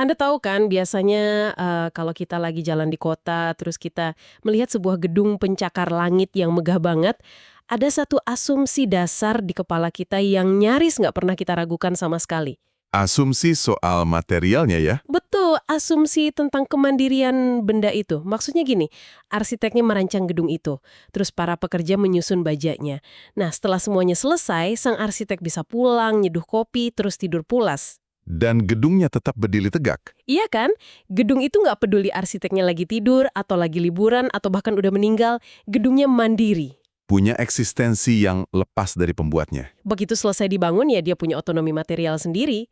Anda tahu kan biasanya kalau kita lagi jalan di kota, terus kita melihat sebuah gedung pencakar langit yang megah banget, ada satu asumsi dasar di kepala kita yang nyaris nggak pernah kita ragukan sama sekali. Asumsi soal materialnya ya? Betul, asumsi tentang kemandirian benda itu. Maksudnya gini, arsiteknya merancang gedung itu, terus para pekerja menyusun bajanya. Nah, setelah semuanya selesai, sang arsitek bisa pulang, nyeduh kopi, terus tidur pulas. Dan gedungnya tetap berdiri tegak. Iya kan? Gedung itu nggak peduli arsiteknya lagi tidur, atau lagi liburan, atau bahkan udah meninggal, gedungnya mandiri. Punya eksistensi yang lepas dari pembuatnya. Begitu selesai dibangun ya dia punya otonomi material sendiri.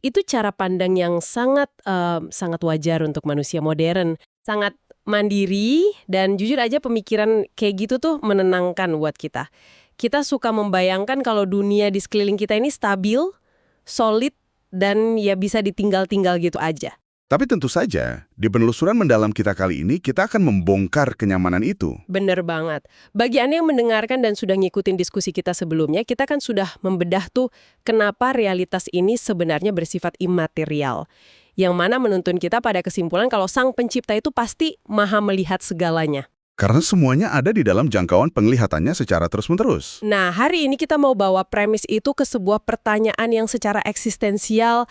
Itu cara pandang yang sangat wajar untuk manusia modern. Sangat mandiri dan jujur aja pemikiran kayak gitu tuh menenangkan buat kita. Kita suka membayangkan kalau dunia di sekeliling kita ini stabil, solid, dan ya bisa ditinggal-tinggal gitu aja. Tapi tentu saja, di penelusuran mendalam kita kali ini, kita akan membongkar kenyamanan itu. Bener banget. Bagi Anda yang mendengarkan dan sudah ngikutin diskusi kita sebelumnya, kita kan sudah membedah tuh kenapa realitas ini sebenarnya bersifat imaterial. Yang mana menuntun kita pada kesimpulan kalau sang pencipta itu pasti maha melihat segalanya. Karena semuanya ada di dalam jangkauan penglihatannya secara terus-menerus. Nah, hari ini kita mau bawa premis itu ke sebuah pertanyaan yang secara eksistensial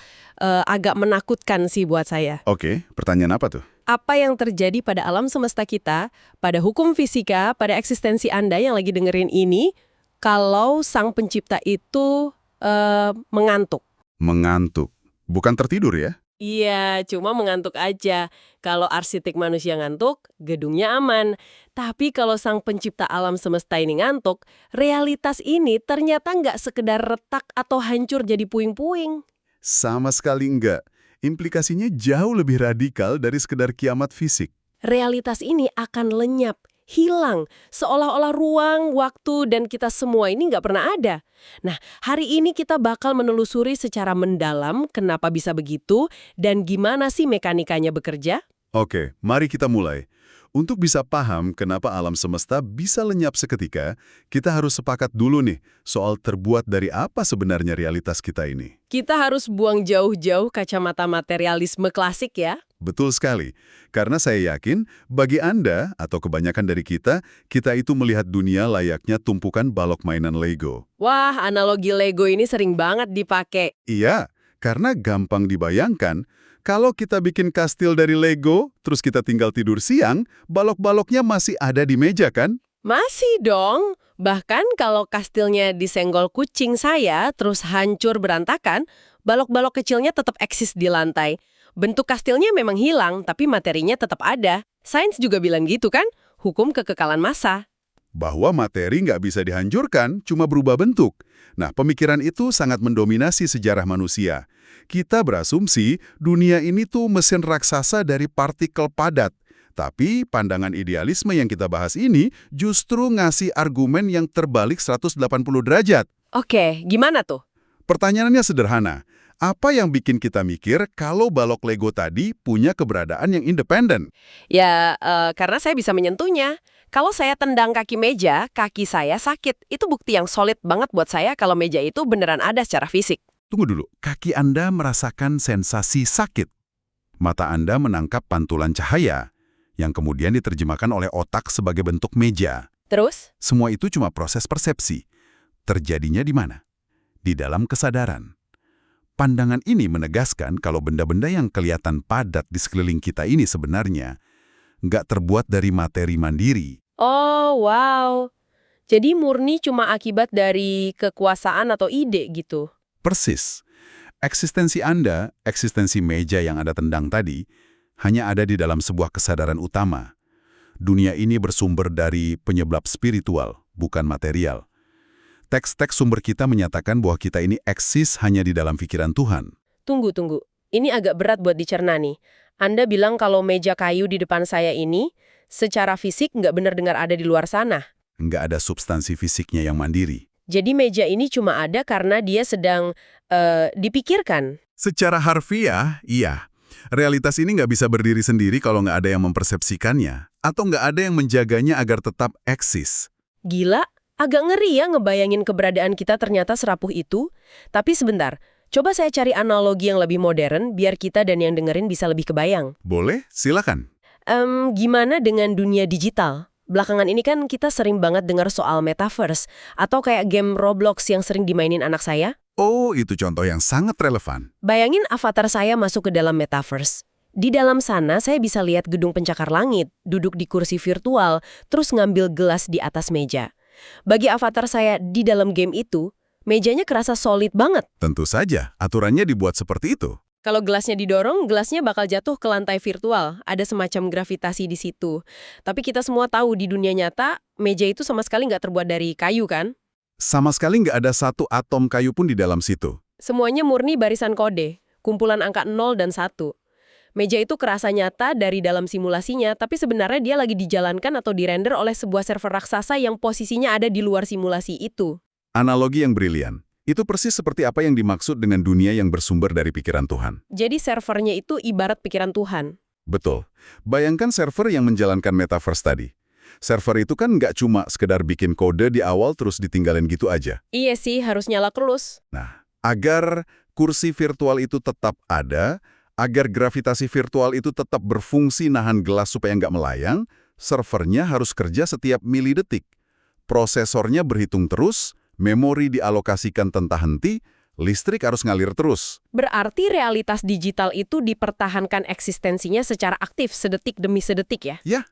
agak menakutkan sih buat saya. Oke, pertanyaan apa tuh? Apa yang terjadi pada alam semesta kita, pada hukum fisika, pada eksistensi Anda yang lagi dengerin ini, kalau sang pencipta itu mengantuk? Mengantuk. Bukan tertidur ya? Iya, cuma mengantuk aja. Kalau arsitek manusia ngantuk, gedungnya aman. Tapi kalau sang pencipta alam semesta ini ngantuk, realitas ini ternyata nggak sekedar retak atau hancur jadi puing-puing. Sama sekali enggak. Implikasinya jauh lebih radikal dari sekedar kiamat fisik. Realitas ini akan lenyap, hilang, seolah-olah ruang, waktu, dan kita semua ini nggak pernah ada. Nah, hari ini kita bakal menelusuri secara mendalam kenapa bisa begitu dan gimana sih mekanikanya bekerja. Oke, mari kita mulai. Untuk bisa paham kenapa alam semesta bisa lenyap seketika, kita harus sepakat dulu nih soal terbuat dari apa sebenarnya realitas kita ini. Kita harus buang jauh-jauh kacamata materialisme klasik ya. Betul sekali, karena saya yakin bagi Anda atau kebanyakan dari kita itu melihat dunia layaknya tumpukan balok mainan Lego. Wah, analogi Lego ini sering banget dipakai. Iya, karena gampang dibayangkan, kalau kita bikin kastil dari Lego, terus kita tinggal tidur siang, balok-baloknya masih ada di meja kan? Masih dong. Bahkan kalau kastilnya disenggol kucing saya, terus hancur berantakan, balok-balok kecilnya tetap eksis di lantai. Bentuk kastilnya memang hilang, tapi materinya tetap ada. Sains juga bilang gitu kan, hukum kekekalan massa. Bahwa materi nggak bisa dihancurkan, cuma berubah bentuk. Nah, pemikiran itu sangat mendominasi sejarah manusia. Kita berasumsi dunia ini tuh mesin raksasa dari partikel padat. Tapi pandangan idealisme yang kita bahas ini justru ngasih argumen yang terbalik 180 derajat. Oke, gimana tuh? Pertanyaannya sederhana. Apa yang bikin kita mikir kalau balok Lego tadi punya keberadaan yang independen? Ya, karena saya bisa menyentuhnya. Kalau saya tendang kaki meja, kaki saya sakit. Itu bukti yang solid banget buat saya kalau meja itu beneran ada secara fisik. Tunggu dulu, kaki Anda merasakan sensasi sakit. Mata Anda menangkap pantulan cahaya, yang kemudian diterjemahkan oleh otak sebagai bentuk meja. Terus? Semua itu cuma proses persepsi. Terjadinya di mana? Di dalam kesadaran. Pandangan ini menegaskan kalau benda-benda yang kelihatan padat di sekeliling kita ini sebenarnya nggak terbuat dari materi mandiri. Oh, wow. Jadi murni cuma akibat dari kekuasaan atau ide gitu. Persis. Eksistensi Anda, eksistensi meja yang Anda tendang tadi, hanya ada di dalam sebuah kesadaran utama. Dunia ini bersumber dari penyebab spiritual, bukan material. Teks-teks sumber kita menyatakan bahwa kita ini eksis hanya di dalam pikiran Tuhan. Tunggu. Ini agak berat buat dicerna nih. Anda bilang kalau meja kayu di depan saya ini, secara fisik nggak benar-benar ada di luar sana. Nggak ada substansi fisiknya yang mandiri. Jadi meja ini cuma ada karena dia sedang dipikirkan. Secara harfiah, iya. Realitas ini nggak bisa berdiri sendiri kalau nggak ada yang mempersepsikannya, atau nggak ada yang menjaganya agar tetap eksis. Gila, agak ngeri ya ngebayangin keberadaan kita ternyata serapuh itu. Tapi sebentar, Coba saya cari analogi yang lebih modern, biar kita dan yang dengerin bisa lebih kebayang. Boleh, silakan. Gimana dengan dunia digital? Belakangan ini kan kita sering banget dengar soal metaverse, atau kayak game Roblox yang sering dimainin anak saya. Oh, itu contoh yang sangat relevan. Bayangin avatar saya masuk ke dalam metaverse. Di dalam sana saya bisa lihat gedung pencakar langit, duduk di kursi virtual, terus ngambil gelas di atas meja. Bagi avatar saya di dalam game itu, mejanya kerasa solid banget. Tentu saja, aturannya dibuat seperti itu. Kalau gelasnya didorong, gelasnya bakal jatuh ke lantai virtual. Ada semacam gravitasi di situ. Tapi kita semua tahu di dunia nyata, meja itu sama sekali nggak terbuat dari kayu kan? Sama sekali nggak ada satu atom kayu pun di dalam situ. Semuanya murni barisan kode, kumpulan angka 0 dan 1. Meja itu kerasa nyata dari dalam simulasinya, tapi sebenarnya dia lagi dijalankan atau dirender oleh sebuah server raksasa yang posisinya ada di luar simulasi itu. Analogi yang brilian. Itu persis seperti apa yang dimaksud dengan dunia yang bersumber dari pikiran Tuhan. Jadi servernya itu ibarat pikiran Tuhan. Betul. Bayangkan server yang menjalankan metaverse tadi. Server itu kan nggak cuma sekedar bikin kode di awal terus ditinggalin gitu aja. Iya sih, harus nyala terus. Nah, agar kursi virtual itu tetap ada, agar gravitasi virtual itu tetap berfungsi nahan gelas supaya nggak melayang, servernya harus kerja setiap milidetik. Prosesornya berhitung terus, memori dialokasikan tanpa henti, listrik harus ngalir terus. Berarti realitas digital itu dipertahankan eksistensinya secara aktif sedetik demi sedetik ya? Ya.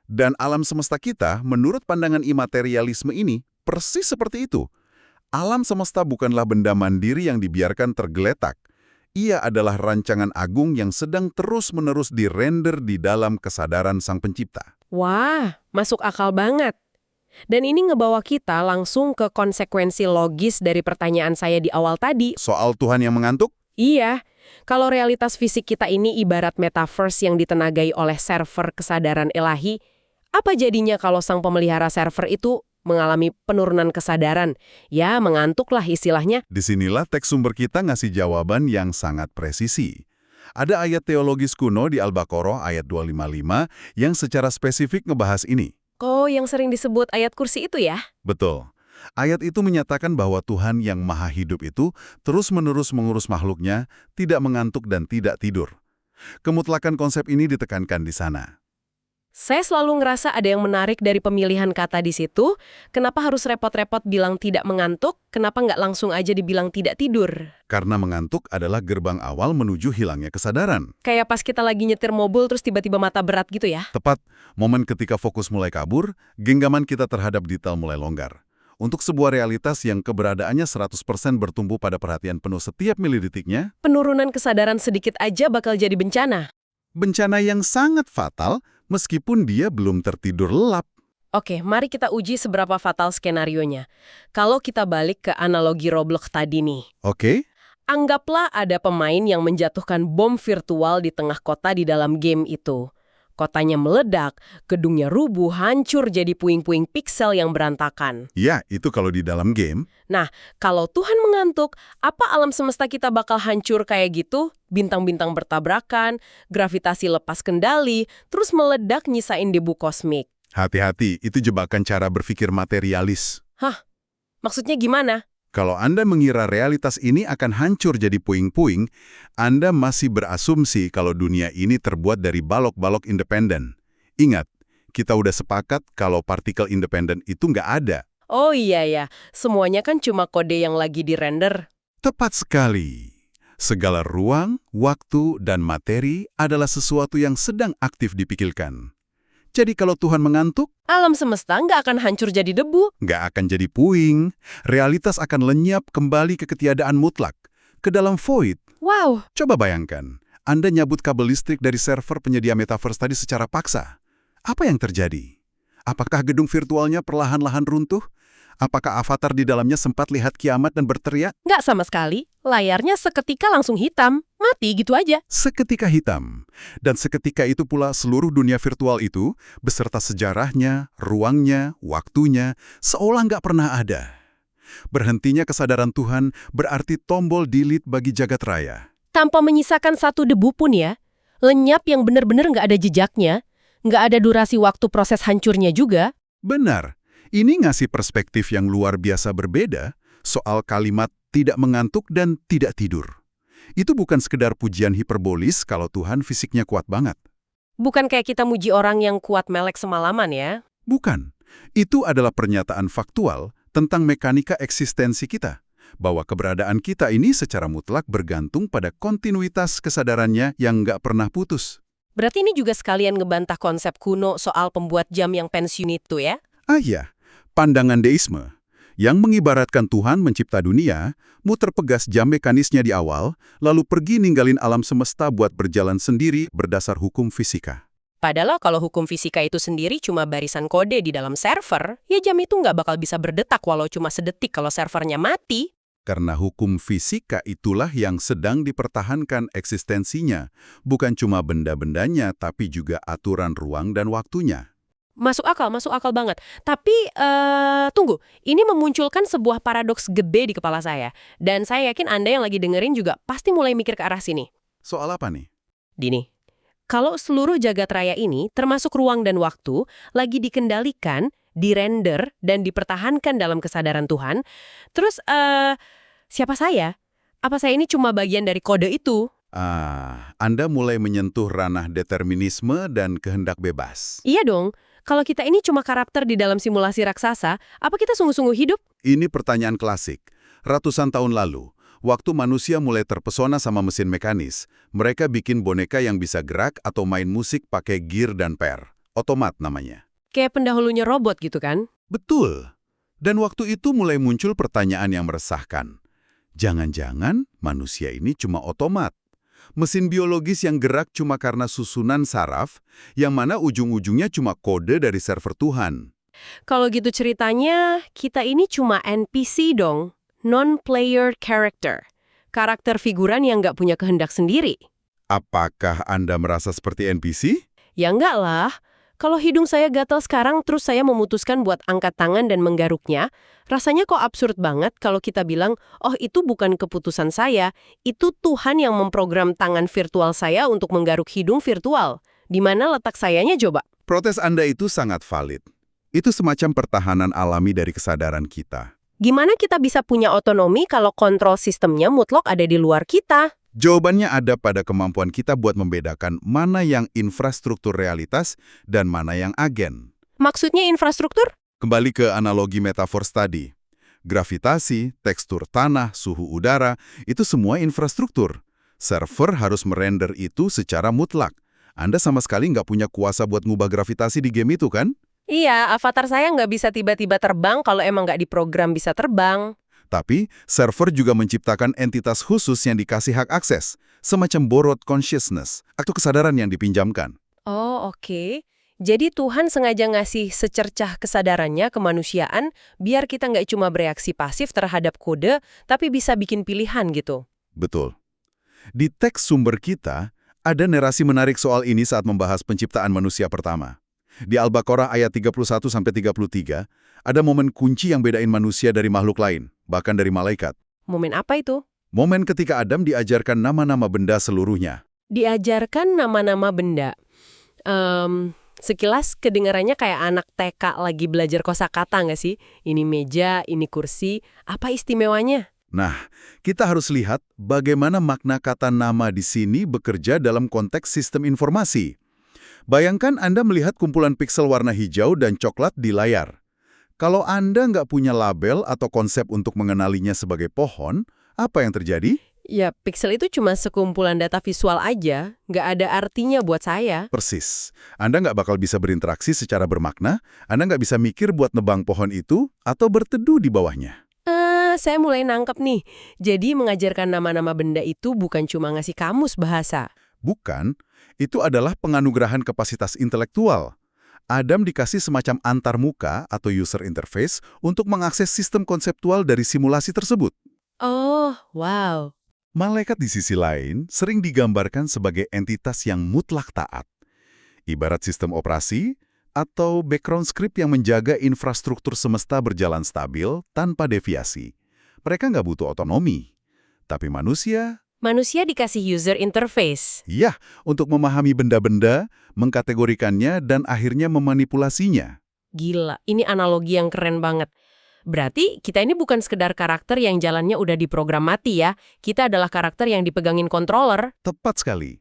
Dan alam semesta kita, menurut pandangan imaterialisme ini, persis seperti itu. Alam semesta bukanlah benda mandiri yang dibiarkan tergeletak. Ia adalah rancangan agung yang sedang terus-menerus dirender di dalam kesadaran Sang Pencipta. Wah, masuk akal banget. Dan ini ngebawa kita langsung ke konsekuensi logis dari pertanyaan saya di awal tadi. Soal Tuhan yang mengantuk? Iya, kalau realitas fisik kita ini ibarat metaverse yang ditenagai oleh server kesadaran ilahi, apa jadinya kalau sang pemelihara server itu mengalami penurunan kesadaran? Ya, mengantuklah istilahnya. Disinilah teks sumber kita ngasih jawaban yang sangat presisi. Ada ayat teologis kuno di Al-Baqarah ayat 255 yang secara spesifik ngebahas ini. Oh, yang sering disebut ayat kursi itu ya? Betul. Ayat itu menyatakan bahwa Tuhan yang maha hidup itu terus-menerus mengurus makhluknya, tidak mengantuk dan tidak tidur. Kemutlakan konsep ini ditekankan di sana. Saya selalu ngerasa ada yang menarik dari pemilihan kata di situ. Kenapa harus repot-repot bilang tidak mengantuk? Kenapa nggak langsung aja dibilang tidak tidur? Karena mengantuk adalah gerbang awal menuju hilangnya kesadaran. Kayak pas kita lagi nyetir mobil terus tiba-tiba mata berat gitu ya? Tepat, momen ketika fokus mulai kabur, genggaman kita terhadap detail mulai longgar. Untuk sebuah realitas yang keberadaannya 100% bertumbuh pada perhatian penuh setiap milidetiknya, Penurunan kesadaran sedikit aja bakal jadi bencana. bencana yang sangat fatal meskipun dia belum tertidur lelap. Oke, mari kita uji seberapa fatal skenarionya. Kalau kita balik ke analogi Roblox tadi nih. Oke? Anggaplah ada pemain yang menjatuhkan bom virtual di tengah kota di dalam game itu. Kotanya meledak, gedungnya rubuh, hancur jadi puing-puing piksel yang berantakan. Ya, itu kalau di dalam game. Nah, kalau Tuhan mengantuk, apa alam semesta kita bakal hancur kayak gitu? Bintang-bintang bertabrakan, gravitasi lepas kendali, terus meledak nyisain debu kosmik. Hati-hati, itu jebakan cara berpikir materialis. Hah? Maksudnya gimana? Kalau Anda mengira realitas ini akan hancur jadi puing-puing, Anda masih berasumsi kalau dunia ini terbuat dari balok-balok independen. Ingat, kita udah sepakat kalau partikel independen itu nggak ada. Oh iya ya, semuanya kan cuma kode yang lagi dirender. Tepat sekali. Segala ruang, waktu, dan materi adalah sesuatu yang sedang aktif dipikirkan. Jadi kalau Tuhan mengantuk, Alam semesta nggak akan hancur jadi debu. nggak akan jadi puing. Realitas akan lenyap kembali ke ketiadaan mutlak, ke dalam void. Wow, Coba bayangkan, Anda nyabut kabel listrik dari server penyedia metaverse tadi secara paksa. Apa yang terjadi? Apakah gedung virtualnya perlahan-lahan runtuh? Apakah avatar di dalamnya sempat lihat kiamat dan berteriak? nggak sama sekali. Layarnya seketika langsung hitam. Mati gitu aja. Seketika hitam. Dan seketika itu pula seluruh dunia virtual itu, beserta sejarahnya, ruangnya, waktunya, seolah nggak pernah ada. Berhentinya kesadaran Tuhan berarti tombol delete bagi jagat raya. Tanpa menyisakan satu debu pun ya. Lenyap yang benar-benar nggak ada jejaknya. Nggak ada durasi waktu proses hancurnya juga. Benar. Ini ngasih perspektif yang luar biasa berbeda soal kalimat tidak mengantuk, dan tidak tidur. Itu bukan sekedar pujian hiperbolis kalau Tuhan fisiknya kuat banget. Bukan kayak kita muji orang yang kuat melek semalaman ya. Bukan. Itu adalah pernyataan faktual tentang mekanika eksistensi kita, bahwa keberadaan kita ini secara mutlak bergantung pada kontinuitas kesadarannya yang nggak pernah putus. Berarti ini juga sekalian ngebantah konsep kuno soal pembuat jam yang pensiun itu ya? Iya, pandangan deisme yang mengibaratkan Tuhan mencipta dunia, muter pegas jam mekanisnya di awal, lalu pergi ninggalin alam semesta buat berjalan sendiri berdasar hukum fisika. Padahal kalau hukum fisika itu sendiri cuma barisan kode di dalam server, ya jam itu nggak bakal bisa berdetak walau cuma sedetik kalau servernya mati. Karena hukum fisika itulah yang sedang dipertahankan eksistensinya, bukan cuma benda-bendanya, tapi juga aturan ruang dan waktunya. Masuk akal banget. Tapi, tunggu, ini memunculkan sebuah paradoks gede di kepala saya. Dan saya yakin Anda yang lagi dengerin juga pasti mulai mikir ke arah sini. Soal apa nih? Gini, kalau seluruh jagat raya ini, termasuk ruang dan waktu, lagi dikendalikan, dirender, dan dipertahankan dalam kesadaran Tuhan, terus, siapa saya? Apa saya ini cuma bagian dari kode itu? Anda mulai menyentuh ranah determinisme dan kehendak bebas. Iya dong. Kalau kita ini cuma karakter di dalam simulasi raksasa, apa kita sungguh-sungguh hidup? Ini pertanyaan klasik. Ratusan tahun lalu, waktu manusia mulai terpesona sama mesin mekanis, mereka bikin boneka yang bisa gerak atau main musik pakai gear dan per. Otomat namanya. Kayak pendahulunya robot gitu kan? Betul. Dan waktu itu mulai muncul pertanyaan yang meresahkan. Jangan-jangan manusia ini cuma otomat. Mesin biologis yang gerak cuma karena susunan saraf, yang mana ujung-ujungnya cuma kode dari server Tuhan. Kalau gitu ceritanya, kita ini cuma NPC dong. Non-player character. Karakter figuran yang nggak punya kehendak sendiri. Apakah Anda merasa seperti NPC? Ya enggak lah. Kalau hidung saya gatal sekarang terus saya memutuskan buat angkat tangan dan menggaruknya, rasanya kok absurd banget kalau kita bilang, oh itu bukan keputusan saya, itu Tuhan yang memprogram tangan virtual saya untuk menggaruk hidung virtual. Di mana letak sayanya coba? Protes Anda itu sangat valid. Itu semacam pertahanan alami dari kesadaran kita. Gimana kita bisa punya otonomi kalau kontrol sistemnya mutlak ada di luar kita? Jawabannya ada pada kemampuan kita buat membedakan mana yang infrastruktur realitas dan mana yang agen. Maksudnya infrastruktur? Kembali ke analogi metafor tadi. Gravitasi, tekstur tanah, suhu udara, itu semua infrastruktur. Server harus merender itu secara mutlak. Anda sama sekali nggak punya kuasa buat ngubah gravitasi di game itu, kan? Iya, avatar saya nggak bisa tiba-tiba terbang kalau emang nggak diprogram bisa terbang. Tapi, server juga menciptakan entitas khusus yang dikasih hak akses, semacam borrowed consciousness, atau kesadaran yang dipinjamkan. Oh, oke. Jadi Tuhan sengaja ngasih secercah kesadarannya ke manusiaan biar kita nggak cuma bereaksi pasif terhadap kode, tapi bisa bikin pilihan gitu. Betul. Di teks sumber kita, ada narasi menarik soal ini saat membahas penciptaan manusia pertama. Di Al-Baqarah ayat 31-33, ada momen kunci yang bedain manusia dari makhluk lain, bahkan dari malaikat. Momen apa itu? Momen ketika Adam diajarkan nama-nama benda seluruhnya. Diajarkan nama-nama benda. Sekilas kedengarannya kayak anak TK lagi belajar kosakata nggak sih? Ini meja, ini kursi. Apa istimewanya? Nah, kita harus lihat bagaimana makna kata nama di sini bekerja dalam konteks sistem informasi. Bayangkan Anda melihat kumpulan piksel warna hijau dan coklat di layar. Kalau Anda nggak punya label atau konsep untuk mengenalinya sebagai pohon, apa yang terjadi? Ya, piksel itu cuma sekumpulan data visual aja, nggak ada artinya buat saya. Persis. Anda nggak bakal bisa berinteraksi secara bermakna, Anda nggak bisa mikir buat nebang pohon itu atau berteduh di bawahnya. Saya mulai nangkep nih. Jadi mengajarkan nama-nama benda itu bukan cuma ngasih kamus bahasa. Bukan, itu adalah penganugerahan kapasitas intelektual. Adam dikasih semacam antarmuka atau user interface untuk mengakses sistem konseptual dari simulasi tersebut. Oh, wow. Malaikat di sisi lain sering digambarkan sebagai entitas yang mutlak taat. Ibarat sistem operasi atau background script yang menjaga infrastruktur semesta berjalan stabil tanpa deviasi. Mereka nggak butuh otonomi. Tapi manusia Dikasih user interface. iya, untuk memahami benda-benda, mengkategorikannya, dan akhirnya memanipulasinya. Gila, ini analogi yang keren banget. Berarti kita ini bukan sekedar karakter yang jalannya udah diprogram mati ya. Kita adalah karakter yang dipegangin controller. Tepat sekali.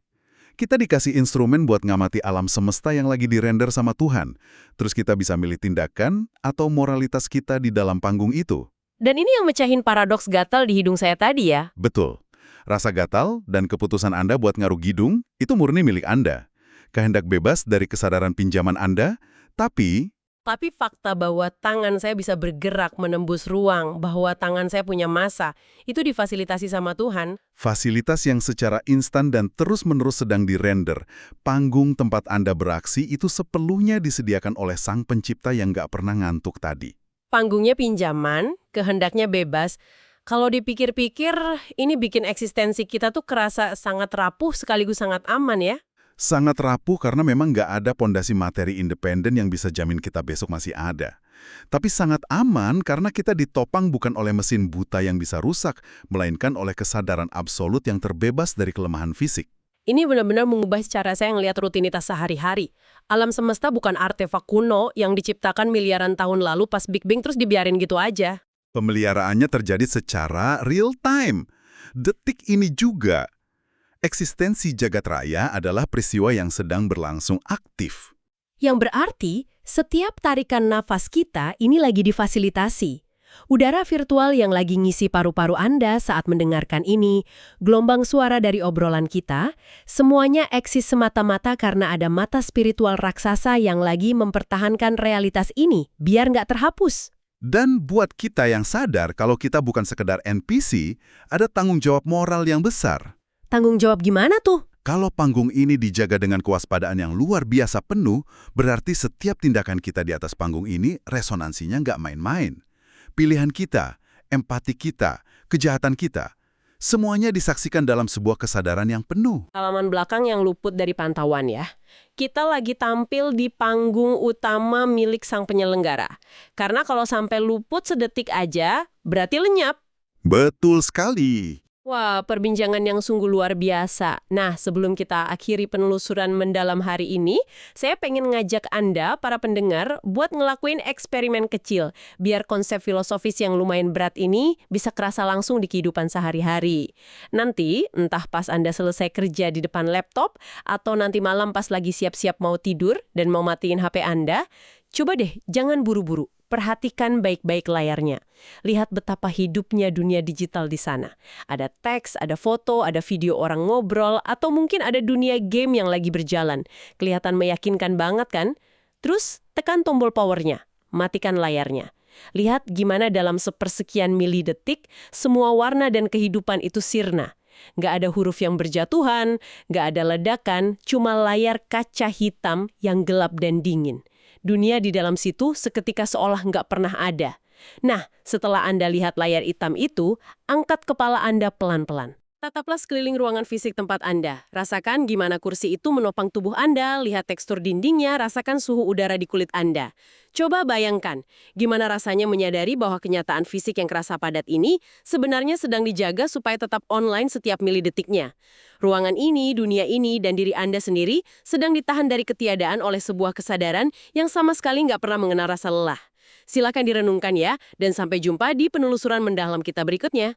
Kita dikasih instrumen buat ngamati alam semesta yang lagi dirender sama Tuhan. Terus kita bisa milih tindakan atau moralitas kita di dalam panggung itu. Dan ini yang mecahin paradoks gatal di hidung saya tadi ya. Betul. Rasa gatal dan keputusan Anda buat ngaruh hidung itu murni milik Anda. Kehendak bebas dari kesadaran pinjaman Anda, tapi Fakta bahwa tangan saya bisa bergerak menembus ruang, bahwa tangan saya punya massa, itu difasilitasi sama Tuhan. fasilitas yang secara instan dan terus-menerus sedang dirender, panggung tempat Anda beraksi itu sepenuhnya disediakan oleh Sang Pencipta yang nggak pernah ngantuk tadi. Panggungnya pinjaman, kehendaknya bebas. Kalau dipikir-pikir, ini bikin eksistensi kita tuh kerasa sangat rapuh sekaligus sangat aman ya. Sangat rapuh karena memang nggak ada pondasi materi independen yang bisa jamin kita besok masih ada. Tapi sangat aman karena kita ditopang bukan oleh mesin buta yang bisa rusak, melainkan oleh kesadaran absolut yang terbebas dari kelemahan fisik. Ini benar-benar mengubah cara saya ngelihat rutinitas sehari-hari. Alam semesta bukan artefak kuno yang diciptakan miliaran tahun lalu pas Big Bang terus dibiarin gitu aja. Pemeliharaannya terjadi secara real time. Detik ini juga. Eksistensi jagat raya adalah peristiwa yang sedang berlangsung aktif. Yang berarti, setiap tarikan nafas kita ini lagi difasilitasi. Udara virtual yang lagi ngisi paru-paru Anda saat mendengarkan ini, gelombang suara dari obrolan kita, semuanya eksis semata-mata karena ada mata spiritual raksasa yang lagi mempertahankan realitas ini, biar nggak terhapus. Dan buat kita yang sadar kalau kita bukan sekedar NPC, ada tanggung jawab moral yang besar. Tanggung jawab gimana tuh? Kalau panggung ini dijaga dengan kewaspadaan yang luar biasa penuh, berarti setiap tindakan kita di atas panggung ini resonansinya nggak main-main. Pilihan kita, empati kita, kejahatan kita, semuanya disaksikan dalam sebuah kesadaran yang penuh. Halaman belakang yang luput dari pantauan ya. Kita lagi tampil di panggung utama milik sang penyelenggara. Karena kalau sampai luput sedetik aja, berarti lenyap. Betul sekali. Wah, perbincangan yang sungguh luar biasa. Nah, sebelum kita akhiri penelusuran mendalam hari ini, saya pengen ngajak Anda, para pendengar, buat ngelakuin eksperimen kecil, biar konsep filosofis yang lumayan berat ini bisa kerasa langsung di kehidupan sehari-hari. Nanti, entah pas Anda selesai kerja di depan laptop, atau nanti malam pas lagi siap-siap mau tidur dan mau matiin HP Anda, coba deh, jangan buru-buru. Perhatikan baik-baik layarnya. Lihat betapa hidupnya dunia digital di sana. Ada teks, ada foto, ada video orang ngobrol, atau mungkin ada dunia game yang lagi berjalan. Kelihatan meyakinkan banget kan? Terus tekan tombol powernya, matikan layarnya. Lihat gimana dalam sepersekian milidetik, semua warna dan kehidupan itu sirna. Nggak ada huruf yang berjatuhan, nggak ada ledakan, cuma layar kaca hitam yang gelap dan dingin. Dunia di dalam situ seketika seolah nggak pernah ada. Nah, setelah Anda lihat layar hitam itu, angkat kepala Anda pelan-pelan. Tataplah sekeliling ruangan fisik tempat Anda. Rasakan gimana kursi itu menopang tubuh Anda, lihat tekstur dindingnya, rasakan suhu udara di kulit Anda. Coba bayangkan, gimana rasanya menyadari bahwa kenyataan fisik yang kerasa padat ini sebenarnya sedang dijaga supaya tetap online setiap milidetiknya. Ruangan ini, dunia ini, dan diri Anda sendiri sedang ditahan dari ketiadaan oleh sebuah kesadaran yang sama sekali nggak pernah mengenal rasa lelah. Silakan direnungkan ya, dan sampai jumpa di penelusuran mendalam kita berikutnya.